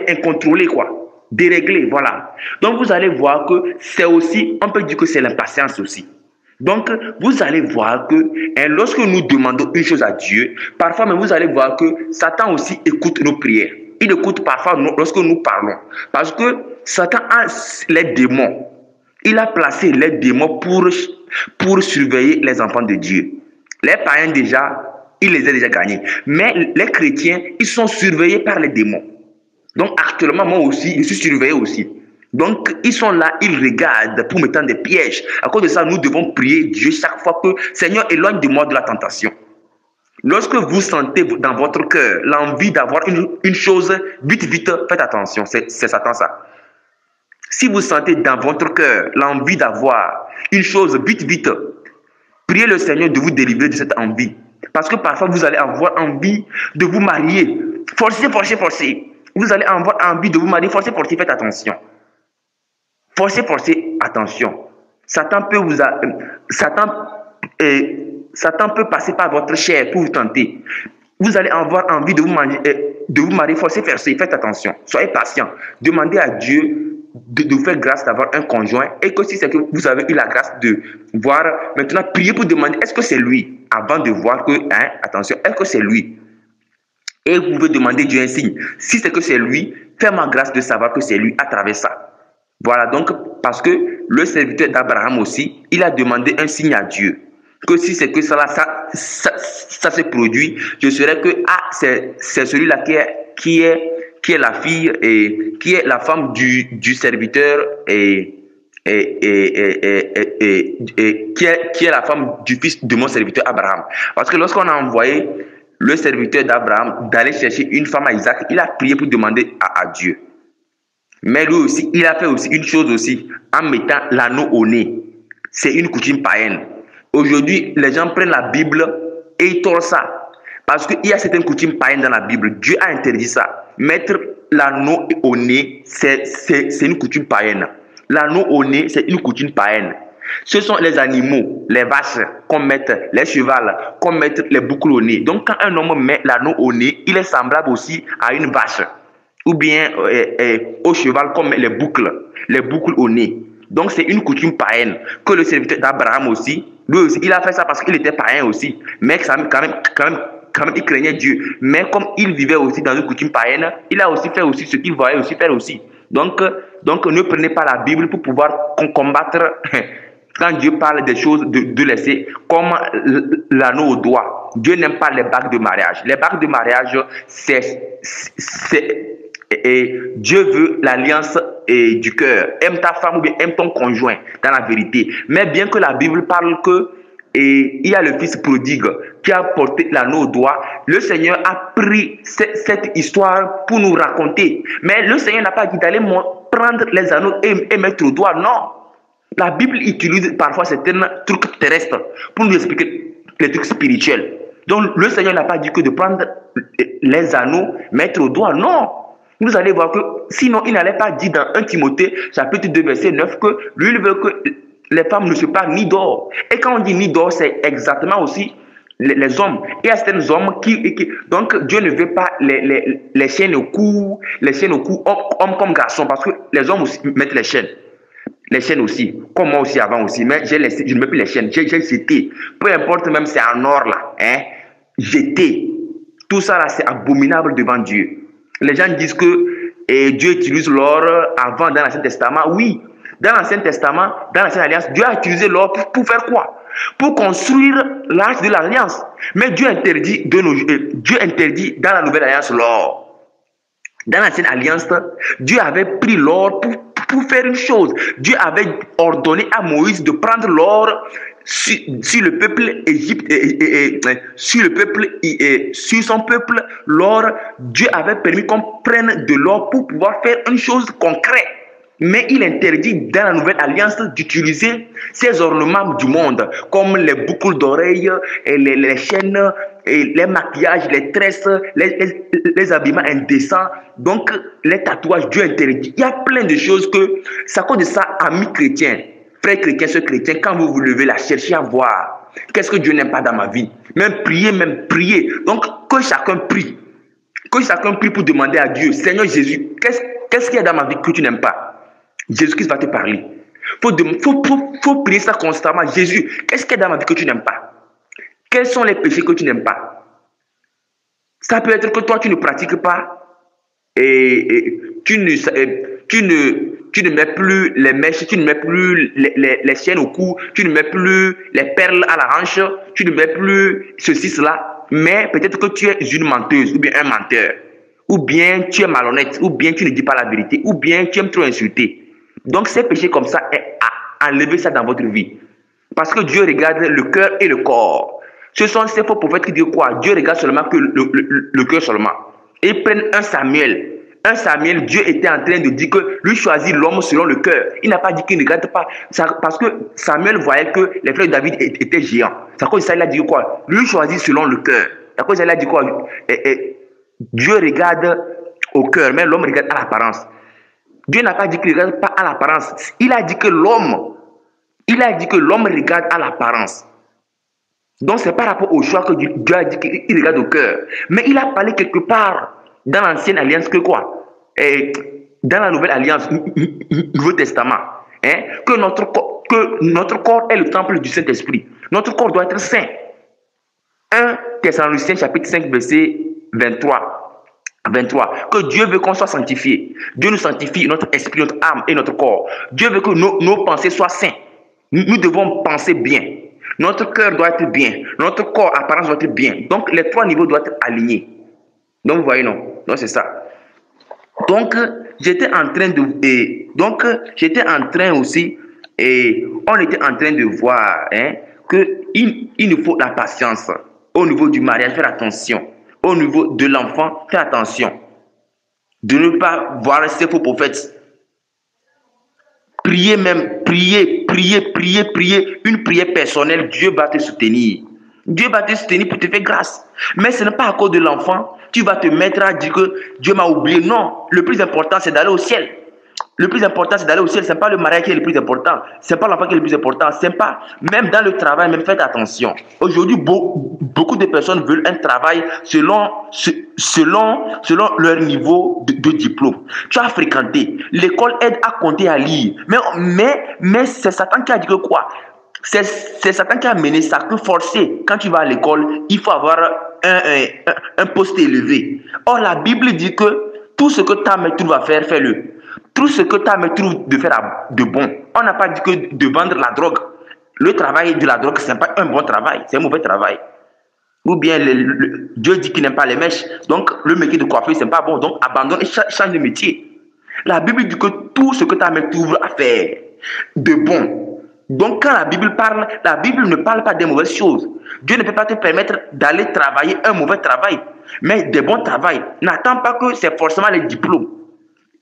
incontrôlée, quoi. Déréglé, voilà. Donc, vous allez voir que c'est aussi, on peut dire que c'est l'impatience aussi. Donc, vous allez voir que lorsque nous demandons une chose à Dieu, parfois, mais vous allez voir que Satan aussi écoute nos prières. Il écoute parfois lorsque nous parlons. Parce que Satan a les démons. Il a placé les démons pour surveiller les enfants de Dieu. Les païens déjà, il les a déjà gagnés. Mais les chrétiens, ils sont surveillés par les démons. Donc actuellement, moi aussi, je suis surveillé aussi. Donc ils sont là, ils regardent pour me tendre des pièges. À cause de ça, nous devons prier Dieu chaque fois que Seigneur, éloigne de moi de la tentation. Lorsque vous sentez dans votre cœur l'envie d'avoir une chose, vite, faites attention, c'est Satan ça. Si vous sentez dans votre cœur l'envie d'avoir une chose, vite, priez le Seigneur de vous délivrer de cette envie. Parce que parfois, vous allez avoir envie de vous marier. Forcez. Vous allez avoir envie de vous marier. Forcez, faites attention. Forcez, attention. Satan peut passer par votre chair pour vous tenter. Vous allez avoir envie de vous marier. Forcez, faites attention. Soyez patient. Demandez à Dieu de vous faire grâce d'avoir un conjoint. Et que si c'est que vous avez eu la grâce de voir, maintenant, priez pour demander est-ce que c'est lui. Avant de voir que, attention, est-ce que c'est lui. Et vous pouvez demander Dieu un signe. Si c'est que c'est lui, fais-moi grâce de savoir que c'est lui à travers ça. Voilà, donc, parce que le serviteur d'Abraham aussi, il a demandé un signe à Dieu. Que si c'est que ça se produit, je saurais que c'est celui-là qui est la fille et qui est la femme du serviteur et qui est la femme du fils de mon serviteur Abraham. Parce que lorsqu'on a envoyé le serviteur d'Abraham d'aller chercher une femme à Isaac, il a prié pour demander à Dieu. Mais lui aussi, il a fait aussi une chose aussi, en mettant l'anneau au nez. C'est une coutume païenne. Aujourd'hui, les gens prennent la Bible et ils tordent ça. Parce qu'il y a certaines coutumes païennes dans la Bible. Dieu a interdit ça. Mettre l'anneau au nez, c'est une coutume païenne. L'anneau au nez, c'est une coutume païenne. Ce sont les animaux, les vaches qu'on met, les chevals qu'on met les boucles au nez. Donc quand un homme met l'anneau au nez, il est semblable aussi à une vache. Ou bien au cheval qu'on met les boucles au nez. Donc c'est une coutume païenne que le serviteur d'Abraham aussi, lui aussi, il a fait ça parce qu'il était païen aussi. Mais quand même, il craignait Dieu. Mais comme il vivait aussi dans une coutume païenne, il a aussi fait aussi ce qu'il voyait aussi faire aussi. Donc ne prenez pas la Bible pour pouvoir combattre quand Dieu parle des choses de laisser comme l'anneau au doigt. Dieu n'aime pas les bagues de mariage. Les bagues de mariage, et Dieu veut l'alliance du cœur. Aime ta femme ou bien aime ton conjoint dans la vérité. Mais bien que la Bible parle que il y a le fils prodigue qui a porté l'anneau au doigt, le Seigneur a pris cette histoire pour nous raconter. Mais le Seigneur n'a pas dit d'aller prendre les anneaux et mettre au doigt. Non. La Bible utilise parfois certains trucs terrestres pour nous expliquer les trucs spirituels. Donc le Seigneur n'a pas dit que de prendre les anneaux, mettre au doigt. Non. Vous allez voir que sinon il n'allait pas dire dans 1 Timothée chapitre 2 verset 9 que lui il veut que Les femmes ne se parlent ni d'or. Et quand on dit ni d'or, c'est exactement aussi les hommes. Il y a certains hommes donc Dieu ne veut pas les chaînes au cou, hommes comme garçons, parce que les hommes aussi mettent les chaînes. Les chaînes aussi, comme moi aussi avant aussi, mais je ne mets plus les chaînes, j'ai jeté. Peu importe même si c'est en or là, hein, jeté. Tout ça là, c'est abominable devant Dieu. Les gens disent que Dieu utilise l'or avant dans l'Ancien Testament. Oui, dans l'Ancien Testament, dans l'Ancienne Alliance, Dieu a utilisé l'or pour faire quoi? Pour construire l'arche de l'Alliance. Mais Dieu interdit dans la Nouvelle Alliance l'or. Dans l'Ancienne Alliance, Dieu avait pris l'or pour faire une chose. Dieu avait ordonné à Moïse de prendre l'or sur le peuple sur son peuple. L'or, Dieu avait permis qu'on prenne de l'or pour pouvoir faire une chose concrète. Mais il interdit dans la Nouvelle Alliance d'utiliser ces ornements du monde, comme les boucles d'oreilles, les chaînes, et les maquillages, les tresses, les habillements indécents, donc les tatouages. Dieu interdit. Il y a plein de choses que, c'est à cause de ça, amis chrétiens, frères chrétiens, sœurs chrétiens, quand vous vous levez là, cherchez à voir qu'est-ce que Dieu n'aime pas dans ma vie. Même prier. Donc, que chacun prie. Que chacun prie pour demander à Dieu, Seigneur Jésus, qu'est-ce qu'il y a dans ma vie que tu n'aimes pas? Jésus-Christ va te parler. Faut prier ça constamment. Jésus, qu'est-ce qu'il y a dans ma vie que tu n'aimes pas? Quels sont les péchés que tu n'aimes pas? Ça peut être que toi, tu ne pratiques pas et tu ne mets plus les mèches, tu ne mets plus les chaînes au cou, tu ne mets plus les perles à la hanche, tu ne mets plus ceci, cela. Mais peut-être que tu es une menteuse ou bien un menteur. Ou bien tu es malhonnête, ou bien tu ne dis pas la vérité, ou bien tu aimes trop insulter. Donc ces péchés comme ça, enlevez ça dans votre vie. Parce que Dieu regarde le cœur et le corps. Ce sont ces faux prophètes qui disent quoi? Dieu regarde seulement que le cœur seulement. Et ils prennent un Samuel. Un Samuel, Dieu était en train de dire que lui choisit l'homme selon le cœur. Il n'a pas dit qu'il ne regarde pas. Parce que Samuel voyait que les frères de David étaient géants. C'est à cause de ça il a dit quoi? Lui choisit selon le cœur. C'est à cause de ça il a dit quoi? Dieu regarde au cœur, mais l'homme regarde à l'apparence. Dieu n'a pas dit qu'il ne regarde pas à l'apparence. Il a dit que l'homme regarde à l'apparence. Donc c'est par rapport au choix que Dieu a dit qu'il regarde au cœur. Mais il a parlé quelque part dans l'Ancienne Alliance que quoi? Dans la Nouvelle Alliance, Nouveau Testament, hein, que notre corps est le temple du Saint-Esprit. Notre corps doit être saint. 1 Thessaloniciens chapitre 5 verset 23. Que Dieu veut qu'on soit sanctifié. Dieu nous sanctifie notre esprit, notre âme et notre corps. Dieu veut que nos pensées soient saintes. Nous devons penser bien. Notre cœur doit être bien. Notre corps, apparence doit être bien. Donc, les trois niveaux doivent être alignés. Donc, vous voyez, non? Donc, c'est ça. Donc, j'étais en train aussi, et on était en train de voir qu'il nous faut la patience. Au niveau du mariage, faire attention. Au niveau de l'enfant, fais attention. De ne pas voir ces faux prophètes. Priez même, priez. Une prière personnelle, Dieu va te soutenir. Dieu va te soutenir pour te faire grâce. Mais ce n'est pas à cause de l'enfant, tu vas te mettre à dire que Dieu m'a oublié. Non, le plus important, c'est d'aller au ciel. Le plus important, c'est d'aller au ciel. Ce n'est pas le mariage qui est le plus important. Ce n'est pas l'enfant qui est le plus important. C'est pas, même dans le travail, même faites attention. Aujourd'hui, beaucoup de personnes veulent un travail selon leur niveau de diplôme. Tu as fréquenté. L'école aide à compter, à lire. Mais c'est Satan qui a dit que quoi? C'est Satan qui a mené ça, que forcer. Quand tu vas à l'école, il faut avoir un poste élevé. Or, la Bible dit que tout ce que ta main trouve à faire, fais-le. Tout ce que ta main trouve de faire de bon. On n'a pas dit que de vendre la drogue. Le travail de la drogue, ce n'est pas un bon travail, c'est un mauvais travail. Ou bien Dieu dit qu'il n'aime pas les mèches. Donc, le métier de coiffeur, ce n'est pas bon. Donc, abandonne et change de métier. La Bible dit que tout ce que ta main trouve à faire de bon. Donc, quand la Bible parle, la Bible ne parle pas des mauvaises choses. Dieu ne peut pas te permettre d'aller travailler un mauvais travail, mais des bons travails. N'attends pas que c'est forcément les diplômes.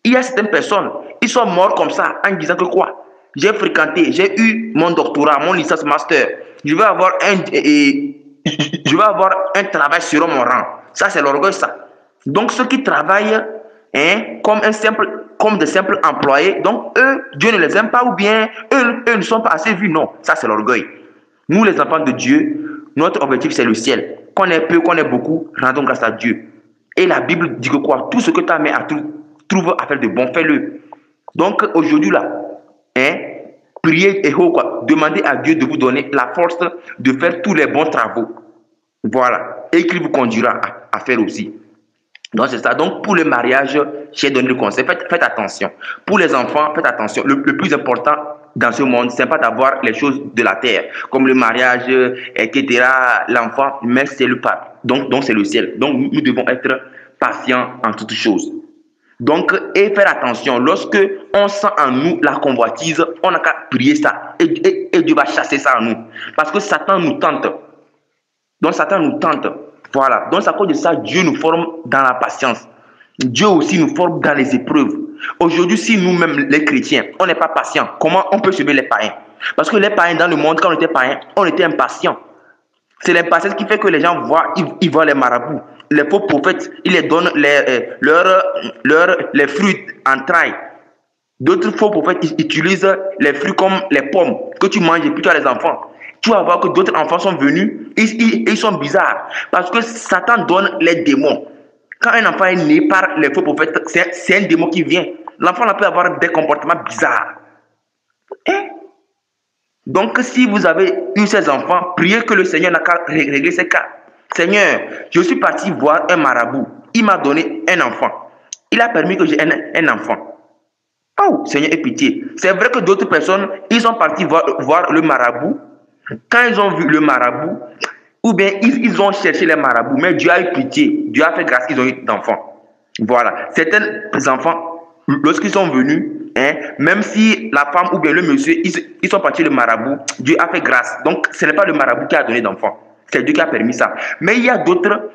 Il y a certaines personnes, ils sont morts comme ça en disant que quoi? J'ai fréquenté, j'ai eu mon doctorat, mon licence master. Je vais avoir un travail sur mon rang. Ça, c'est l'orgueil, ça. Donc, ceux qui travaillent comme un simple comme de simples employés. Donc, eux, Dieu ne les aime pas ou bien eux ne sont pas assez vus. Non, ça c'est l'orgueil. Nous, les enfants de Dieu, notre objectif c'est le ciel. Qu'on ait peu, qu'on ait beaucoup, rendons grâce à Dieu. Et la Bible dit que quoi? Tout ce que ta main trouve à faire de bon, fais-le. Donc, aujourd'hui là, priez et quoi? Demandez à Dieu de vous donner la force de faire tous les bons travaux. Voilà. Et qu'il vous conduira à faire aussi. Donc, c'est ça. Donc, pour le mariage, j'ai donné le conseil. Faites attention. Pour les enfants, faites attention. Le plus important dans ce monde, c'est pas d'avoir les choses de la terre, comme le mariage, etc. L'enfant, mais c'est le pas. Donc c'est le ciel. Donc, nous devons être patients en toutes choses. Donc, et faire attention. Lorsque on sent en nous la convoitise, on n'a qu'à prier ça. Et Dieu va chasser ça en nous. Parce que Satan nous tente. Donc, Satan nous tente. Voilà. Donc, à cause de ça, Dieu nous forme dans la patience. Dieu aussi nous forme dans les épreuves. Aujourd'hui, si nous-mêmes, les chrétiens, on n'est pas patients, comment on peut sauver les païens? Parce que les païens dans le monde, quand on était païens, on était impatients. C'est l'impatience qui fait que les gens voient, ils voient les marabouts. Les faux prophètes, ils les donnent les fruits en traille. D'autres faux prophètes utilisent les fruits comme les pommes que tu manges et puis tu as les enfants. Tu vas voir que d'autres enfants sont venus et ils sont bizarres. Parce que Satan donne les démons. Quand un enfant est né par les faux prophètes, c'est un démon qui vient. L'enfant peut avoir des comportements bizarres. Donc, si vous avez eu ces enfants, priez que le Seigneur n'a qu'à régler ces cas. Seigneur, je suis parti voir un marabout. Il m'a donné un enfant. Il a permis que j'ai un enfant. Oh, Seigneur, aie pitié. C'est vrai que d'autres personnes, ils sont partis voir le marabout. Quand ils ont vu le marabout, ou bien ils ont cherché les marabouts, mais Dieu a eu pitié. Dieu a fait grâce qu'ils ont eu d'enfants. Voilà. Certains enfants, lorsqu'ils sont venus, même si la femme ou bien le monsieur, ils sont partis le marabout, Dieu a fait grâce. Donc, ce n'est pas le marabout qui a donné d'enfants. C'est Dieu qui a permis ça. Mais il y a d'autres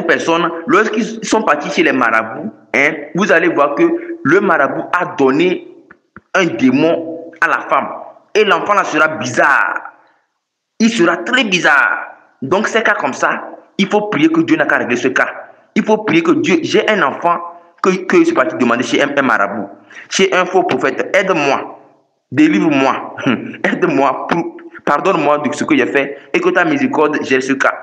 personnes, lorsqu'ils sont partis chez les marabouts, vous allez voir que le marabout a donné un démon à la femme. Et l'enfant là sera bizarre. Il sera très bizarre. Donc, ces cas comme ça, il faut prier que Dieu n'a qu'à régler ce cas. Il faut prier que Dieu, j'ai un enfant que je suis parti demander chez un marabout, chez un faux prophète. Aide-moi, délivre-moi, aide-moi, pardonne-moi de ce que j'ai fait et que ta miséricorde gère ce cas.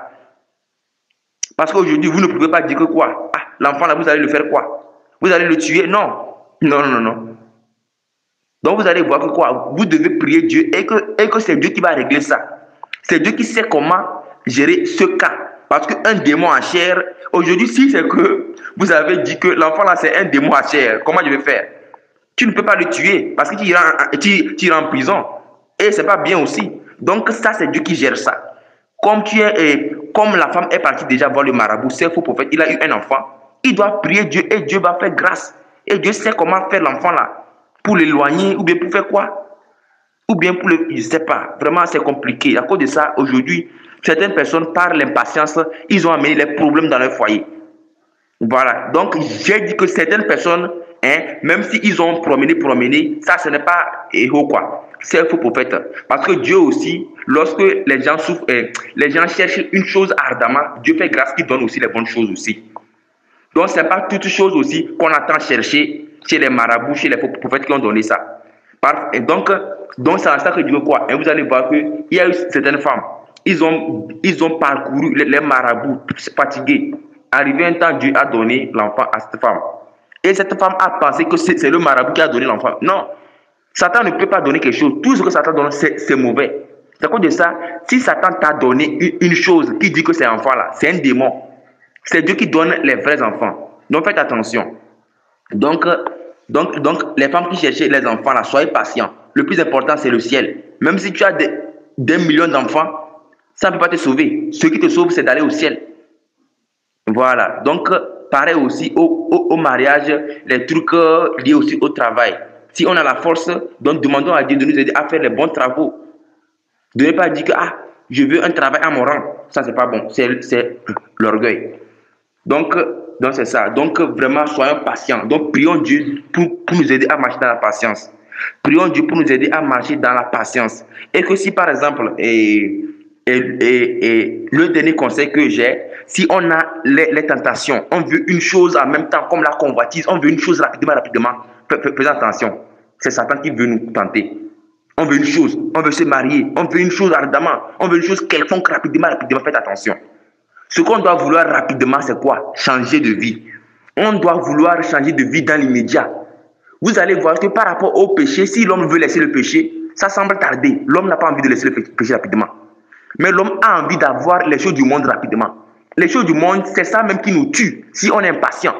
Parce qu'aujourd'hui, vous ne pouvez pas dire que quoi? Ah, l'enfant là, vous allez le faire quoi? Vous allez le tuer? Non. Non. Donc, vous allez voir que quoi? Vous devez prier Dieu et que c'est Dieu qui va régler ça. C'est Dieu qui sait comment gérer ce cas. Parce qu'un démon en chair, aujourd'hui, si c'est que vous avez dit que l'enfant là, c'est un démon en chair, comment je vais faire? Tu ne peux pas le tuer parce que tu iras en prison. Et ce n'est pas bien aussi. Donc, ça, c'est Dieu qui gère ça. Comme la femme est partie déjà voir le marabout, c'est faux prophète, il a eu un enfant. Il doit prier Dieu et Dieu va faire grâce. Et Dieu sait comment faire l'enfant là. Pour l'éloigner ou bien pour faire quoi? Ou bien pour le... Je ne sais pas. Vraiment, c'est compliqué. À cause de ça, aujourd'hui, certaines personnes, par l'impatience, ils ont amené les problèmes dans leur foyer. Voilà. Donc, j'ai dit que certaines personnes, même s'ils ont promené, ça, ce n'est pas héros, quoi. C'est un faux prophète. Parce que Dieu aussi, lorsque les gens souffrent, les gens cherchent une chose ardemment, Dieu fait grâce qu'il donne aussi les bonnes choses aussi. Donc, ce n'est pas toutes choses aussi qu'on attend chercher chez les marabouts, chez les faux prophètes qui ont donné ça. Et donc c'est à ça que Dieu quoi. Et vous allez voir qu'il y a eu certaines femmes, ils ont parcouru les marabouts, fatigués. Arrivé un temps, Dieu a donné l'enfant à cette femme. Et cette femme a pensé que c'est le marabout qui a donné l'enfant. Non, Satan ne peut pas donner quelque chose. Tout ce que Satan donne, c'est mauvais. C'est à cause de ça, si Satan t'a donné une chose qui dit que c'est un enfant là, c'est un démon. C'est Dieu qui donne les vrais enfants. Donc faites attention. Donc, les femmes qui cherchaient les enfants là, soyez patients. Le plus important, c'est le ciel. Même si tu as des millions d'enfants, ça ne peut pas te sauver. Ce qui te sauve, c'est d'aller au ciel. Voilà. Donc, pareil aussi au mariage, les trucs liés aussi au travail. Si on a la force, donc demandons à Dieu de nous aider à faire les bons travaux. De ne pas dire que je veux un travail à mon rang. Ça, c'est pas bon. C'est l'orgueil. Donc c'est ça. Donc, vraiment, soyons patients. Donc, prions Dieu pour nous aider à marcher dans la patience. Prions Dieu pour nous aider à marcher dans la patience. Et que si, par exemple, le dernier conseil que j'ai, Si on a les tentations, on veut une chose en même temps, comme la convoitise, on veut une chose rapidement. Faites attention. C'est Satan qui veut nous tenter. On veut une chose, on veut se marier, on veut une chose ardemment, on veut une chose quelconque rapidement. Faites attention. Ce qu'on doit vouloir rapidement, c'est quoi? Changer de vie. On doit vouloir changer de vie dans l'immédiat. Vous allez voir que par rapport au péché, si l'homme veut laisser le péché, ça semble tarder. L'homme n'a pas envie de laisser le péché rapidement. Mais l'homme a envie d'avoir les choses du monde rapidement. Les choses du monde, c'est ça même qui nous tue si on est impatient.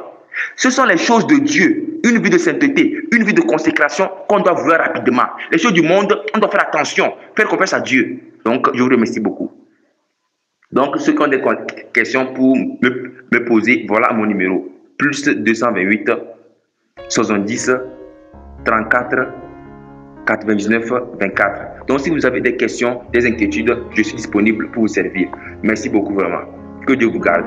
Ce sont les choses de Dieu, une vie de sainteté, une vie de consécration qu'on doit vouloir rapidement. Les choses du monde, on doit faire attention, faire confiance à Dieu. Donc, je vous remercie beaucoup. Donc, ceux qui ont des questions pour me poser, voilà mon numéro. Plus 228 70 34 99 24. Donc, si vous avez des questions, des inquiétudes, je suis disponible pour vous servir. Merci beaucoup vraiment. Que Dieu vous garde.